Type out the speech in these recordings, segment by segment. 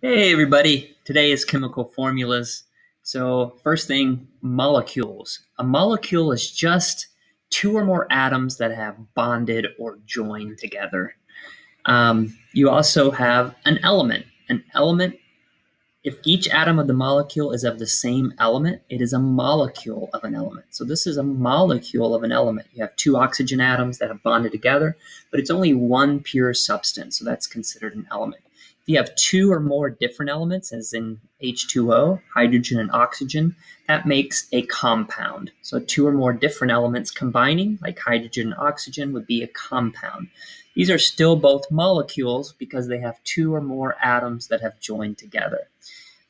Hey everybody, today is chemical formulas. So first thing, molecules. A molecule is just two or more atoms that have bonded or joined together. You also have an element. An element, if each atom of the molecule is of the same element, it is a molecule of an element. So this is a molecule of an element. You have two oxygen atoms that have bonded together, but it's only one pure substance, so that's considered an element. If you have two or more different elements, as in H2O, hydrogen and oxygen, that makes a compound. So two or more different elements combining, like hydrogen and oxygen, would be a compound. These are still both molecules because they have two or more atoms that have joined together.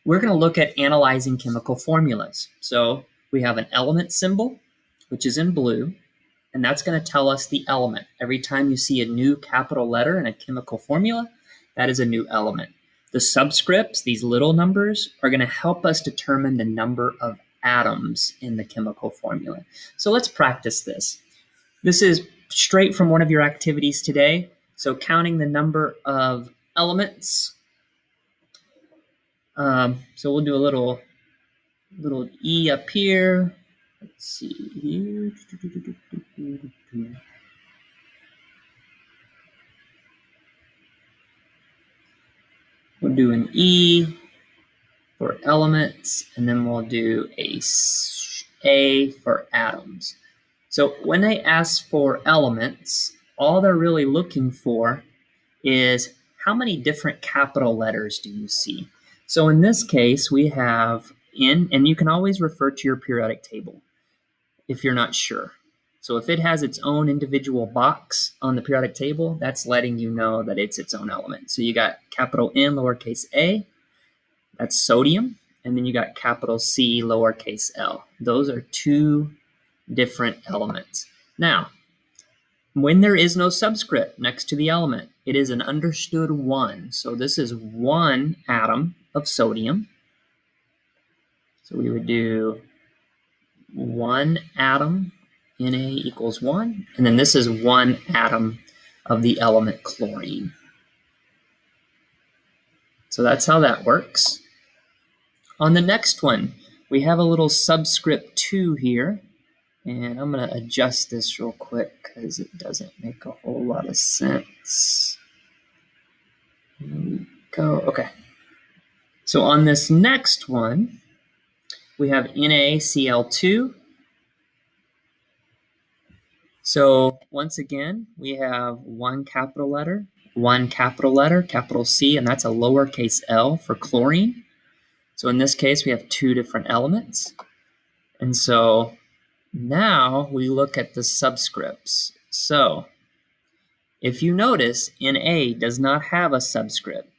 We're going to look at analyzing chemical formulas. So we have an element symbol, which is in blue, and that's going to tell us the element. Every time you see a new capital letter in a chemical formula, that is a new element. The subscripts, these little numbers, are going to help us determine the number of atoms in the chemical formula. So let's practice this. This is straight from one of your activities today. So counting the number of elements. So we'll do a little E up here. Let's see here. We'll do an E for elements, and then we'll do A for atoms. So when they ask for elements, all they're really looking for is how many different capital letters do you see? So in this case, we have and you can always refer to your periodic table if you're not sure. So if it has its own individual box on the periodic table, that's letting you know that it's its own element. So you got capital N, lowercase a, that's sodium, and then you got capital C, lowercase l. Those are two different elements. Now, when there is no subscript next to the element, it is an understood one. So this is one atom of sodium. So we would do one atom, Na equals 1, and then this is one atom of the element chlorine. So that's how that works. On the next one, we have a little subscript 2 here, and I'm going to adjust this real quick because it doesn't make a whole lot of sense. Here we go. Okay. So on this next one, we have NaCl2. So once again, we have one capital letter, capital C, and that's a lowercase l for chlorine. So in this case, we have two different elements. And so now we look at the subscripts. So if you notice, Na does not have a subscript.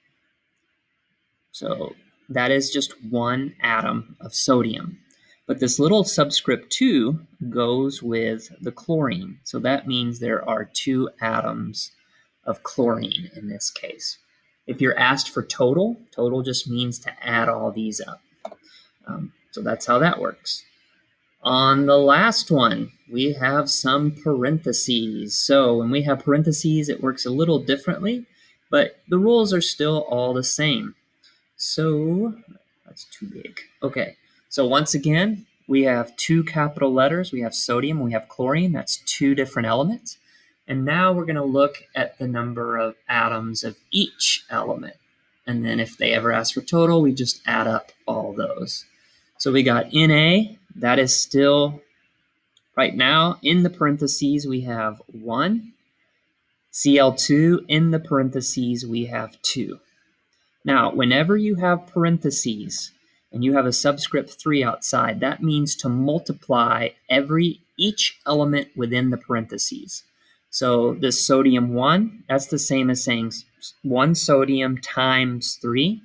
So that is just one atom of sodium. But this little subscript 2 goes with the chlorine. So that means there are two atoms of chlorine in this case. If you're asked for total, total just means to add all these up. So that's how that works. On the last one, we have some parentheses. So when we have parentheses, it works a little differently, but the rules are still all the same. So that's too big. Okay, so once again, we have two capital letters. We have sodium, we have chlorine. That's two different elements. And now we're going to look at the number of atoms of each element. And then if they ever ask for total, we just add up all those. So we got Na, that is still, right now, in the parentheses, we have 1. Cl2, in the parentheses, we have 2. Now, whenever you have parentheses and you have a subscript 3 outside, that means to multiply each element within the parentheses. So this sodium 1, that's the same as saying 1 sodium times 3.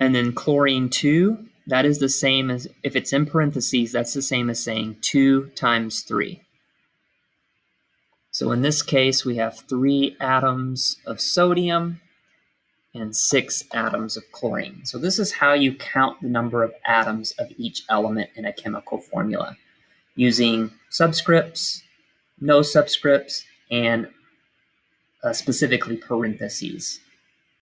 And then chlorine 2, that is the same as, if it's in parentheses, that's the same as saying 2 times 3. So in this case, we have 3 atoms of sodium and 6 atoms of chlorine. So this is how you count the number of atoms of each element in a chemical formula, using subscripts, no subscripts, and specifically parentheses.